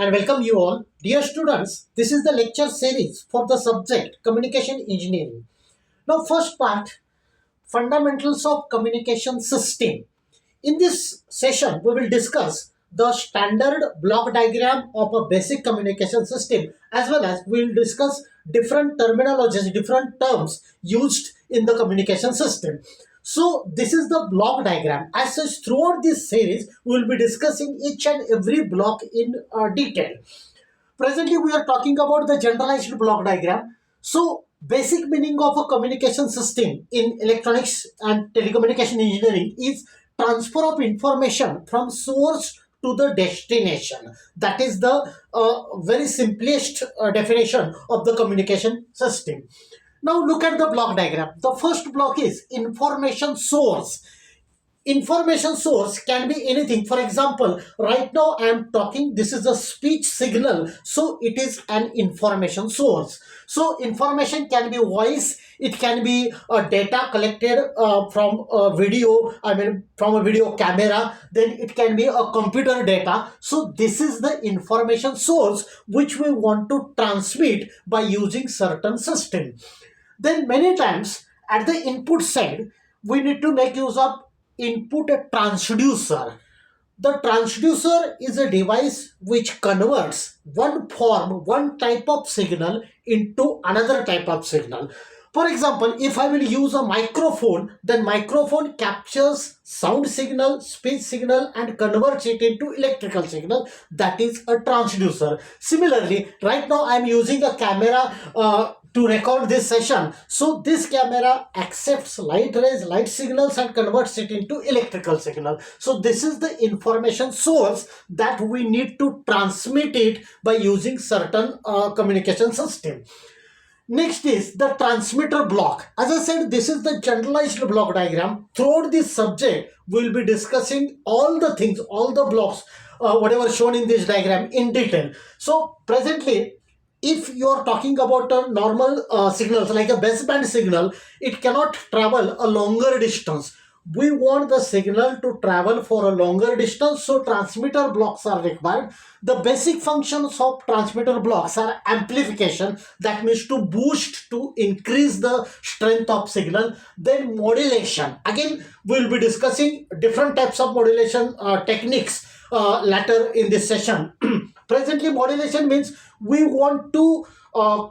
and welcome you all. Dear students, this is the lecture series for the subject Communication Engineering. Now, first part, Fundamentals of Communication System. In this session, we will discuss the standard block diagram of a basic communication system, as well as we will discuss different terminologies, different terms used in the communication system. So this is the block diagram. As such, throughout this series, we will be discussing each and every block in detail. Presently, we are talking about the generalized block diagram. So, basic meaning of a communication system in electronics and telecommunication engineering is transfer of information from source to the destination. That is the very simplest definition of the communication system. Now, look at the block diagram. The first block is information source. Information source can be anything. For example, right now I am talking, this is a speech signal, so it is an information source. So information can be voice, it can be data collected from a video, from a video camera, then it can be a computer data. So this is the information source which we want to transmit by using certain system. Then many times at the input side, we need to make use of input transducer. The transducer is a device which converts one type of signal into another type of signal. For example, if I will use a microphone, then microphone captures sound signal, speech signal and converts it into electrical signal. That is a transducer. Similarly, right now I am using a camera to record this session. So this camera accepts light rays, light signals and converts it into electrical signal. So this is the information source that we need to transmit it by using certain communication system. Next is the transmitter block. As I said, this is the generalized block diagram. Throughout this subject, we will be discussing all the things, all the blocks, whatever shown in this diagram in detail. So presently, if you are talking about a normal signals like a baseband signal, it cannot travel a longer distance. We want the signal to travel for a longer distance, so transmitter blocks are required. The basic functions of transmitter blocks are amplification, that means to boost, to increase the strength of signal. Then modulation. Again, we will be discussing different types of modulation techniques later in this session. Presently, modulation means we want to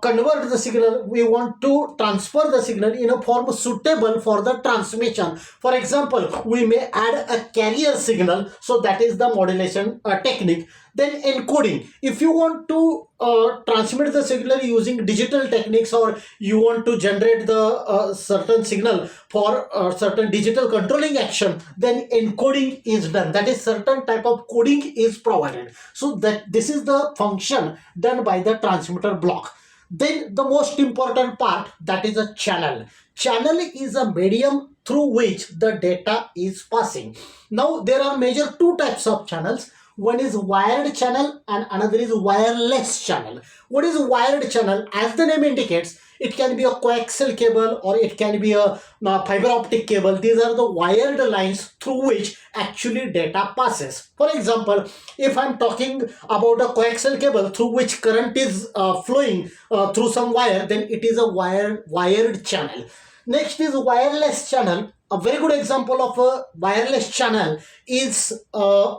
convert the signal, we want to transfer the signal in a form suitable for the transmission. For example, we may add a carrier signal, so that is the modulation technique. Then encoding. If you want to transmit the signal using digital techniques, or you want to generate the certain signal for certain digital controlling action, then encoding is done. That is, certain type of coding is provided. So that this is the function done by the transmitter block. Then the most important part, that is a channel. Channel is a medium through which the data is passing. Now there are major two types of channels. One is wired channel and another is wireless channel. What is wired channel? As the name indicates, it can be a coaxial cable or it can be a fiber optic cable. These are the wired lines through which actually data passes. For example, if I'm talking about a coaxial cable through which current is flowing through some wire, then it is a wired channel. Next is wireless channel. A very good example of a wireless channel is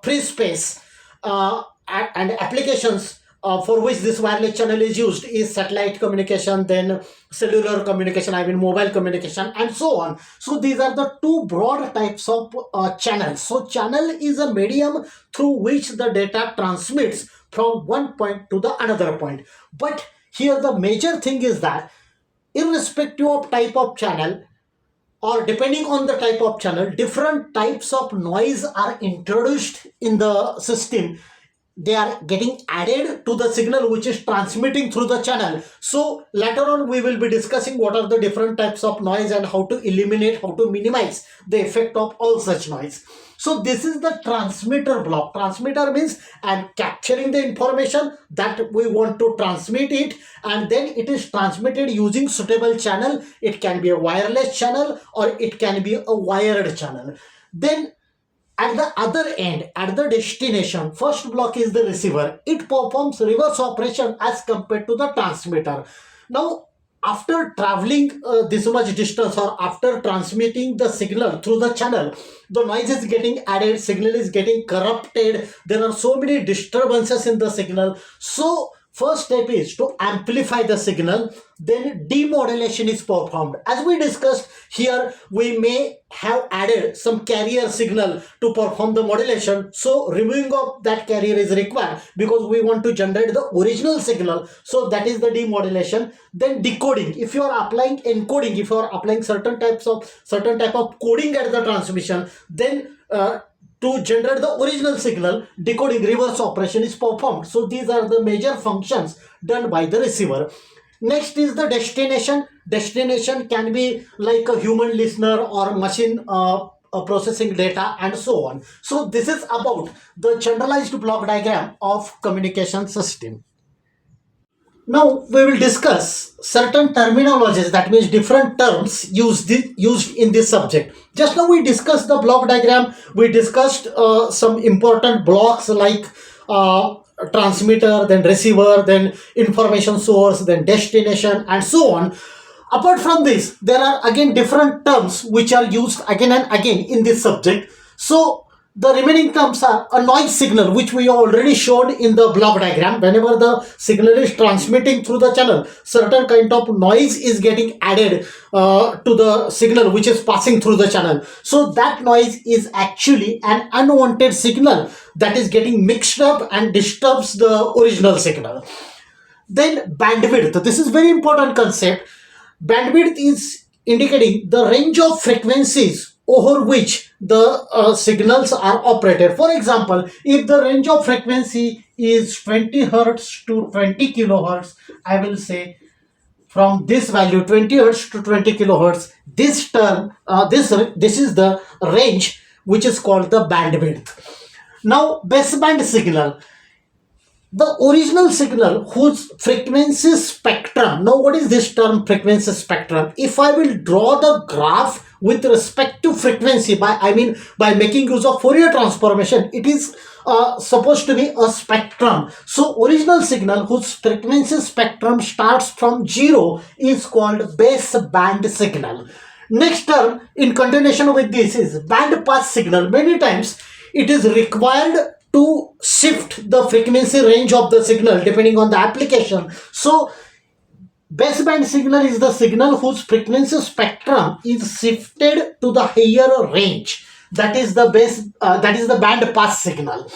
free space and applications for which this wireless channel is used is satellite communication, then cellular communication, mobile communication and so on. So these are the two broad types of channels. So channel is a medium through which the data transmits from one point to the another point. But here the major thing is that irrespective of type of channel, or depending on the type of channel, different types of noise are introduced in the system. They are getting added to the signal which is transmitting through the channel. So later on we will be discussing what are the different types of noise and how to eliminate, how to minimize the effect of all such noise. So this is the transmitter block. Transmitter means I'm capturing the information that we want to transmit it, and then it is transmitted using suitable channel. It can be a wireless channel or it can be a wired channel. Then At the other end, at the destination, first block is the receiver. It performs reverse operation as compared to the transmitter. Now, after traveling this much distance or after transmitting the signal through the channel, the noise is getting added, signal is getting corrupted. There are so many disturbances in the signal. So, first step is to amplify the signal, then demodulation is performed. As we discussed here, we may have added some carrier signal to perform the modulation. So removing of that carrier is required because we want to generate the original signal. So that is the demodulation. Then decoding. If you are applying encoding, if you are applying certain type of coding at the transmission, then to generate the original signal, decoding reverse operation is performed. So these are the major functions done by the receiver. Next is the destination. Destination can be like a human listener or machine processing data and so on. So this is about the generalized block diagram of communication system. Now we will discuss certain terminologies, that means different terms used in this subject. Just now we discussed the block diagram. We discussed some important blocks like transmitter, then receiver, then information source, then destination, and so on. Apart from this, there are again different terms which are used again and again in this subject. So the remaining terms are a noise signal, which we already showed in the block diagram. Whenever the signal is transmitting through the channel, certain kind of noise is getting added to the signal which is passing through the channel. So that noise is actually an unwanted signal that is getting mixed up and disturbs the original signal. Then bandwidth. This is very important concept. Bandwidth is indicating the range of frequencies over which the signals are operated. For example, if the range of frequency is 20 hertz to 20 kilohertz, I will say from this value 20 hertz to 20 kilohertz, this term, this is the range which is called the bandwidth. Now, baseband signal. The original signal whose frequency spectrum. Now, what is this term frequency spectrum? If I will draw the graph with respect to frequency, by making use of Fourier transformation, it is supposed to be a spectrum. So original signal whose frequency spectrum starts from 0 is called baseband signal. Next term in continuation with this is band pass signal. Many times it is required to shift the frequency range of the signal depending on the application. So baseband signal is the signal whose frequency spectrum is shifted to the higher range. That is the band pass signal.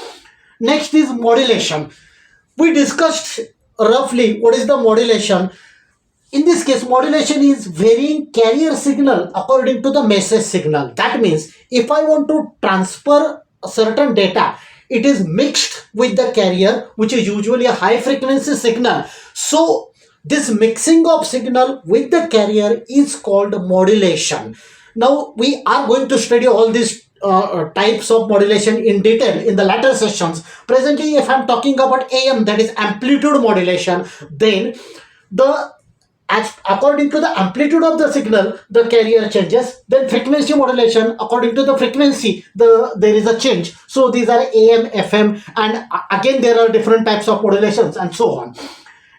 Next is modulation. We discussed roughly what is the modulation. In this case, modulation is varying carrier signal according to the message signal. That means if I want to transfer a certain data, it is mixed with the carrier, which is usually a high frequency signal. So this mixing of signal with the carrier is called modulation. Now we are going to study all these types of modulation in detail in the later sessions. Presently, if I am talking about AM, that is amplitude modulation, then according to the amplitude of the signal, the carrier changes. Then frequency modulation, according to the frequency, there is a change. So these are AM, FM, and again there are different types of modulations and so on.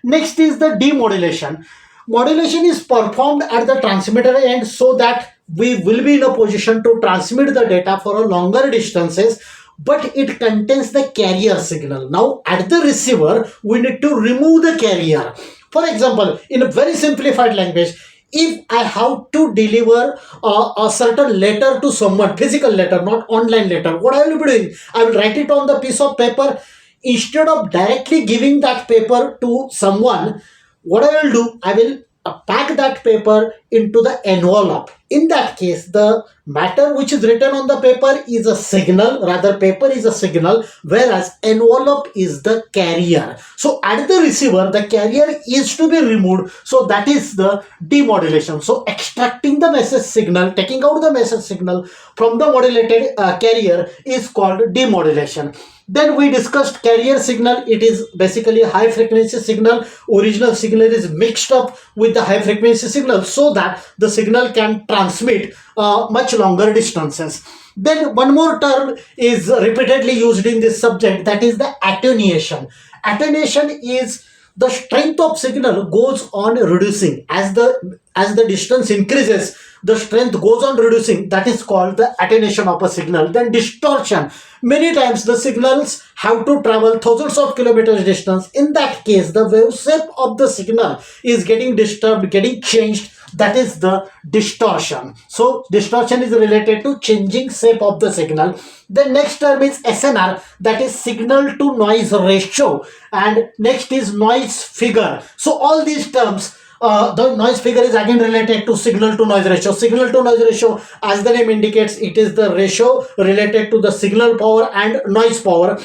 Next is the demodulation. Modulation is performed at the transmitter end so that we will be in a position to transmit the data for a longer distances, but it contains the carrier signal. Now at the receiver, we need to remove the carrier. For example, in a very simplified language, if I have to deliver a certain letter to someone, physical letter, not online letter, what I will be doing? I will write it on the piece of paper. Instead of directly giving that paper to someone, what I will do? I will pack that paper into the envelope. In that case, the matter which is written on the paper is a signal, rather paper is a signal, whereas envelope is the carrier. So at the receiver, the carrier is to be removed. So that is the demodulation. So extracting the message signal, taking out the message signal from the modulated carrier is called demodulation. Then we discussed carrier signal. It is basically a high frequency signal. Original signal is mixed up with the high frequency signal so that the signal can transmit much longer distances. Then one more term is repeatedly used in this subject, that is the attenuation. Attenuation is the strength of signal goes on reducing as the distance increases, the strength goes on reducing. That is called the attenuation of a signal. Then distortion, many times the signals have to travel thousands of kilometers distance. In that case, the wave shape of the signal is getting disturbed, getting changed. That is the distortion. So distortion is related to changing shape of the signal. The next term is SNR, that is signal to noise ratio, and next is noise figure. So all these terms, the noise figure is again related to signal to noise ratio. Signal to noise ratio, as the name indicates, it is the ratio related to the signal power and noise power.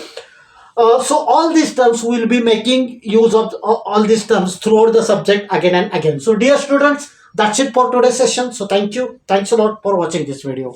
So all these terms we will be making use of all these terms throughout the subject again and again. So dear students, that's it for today's session. So thank you. Thanks a lot for watching this video.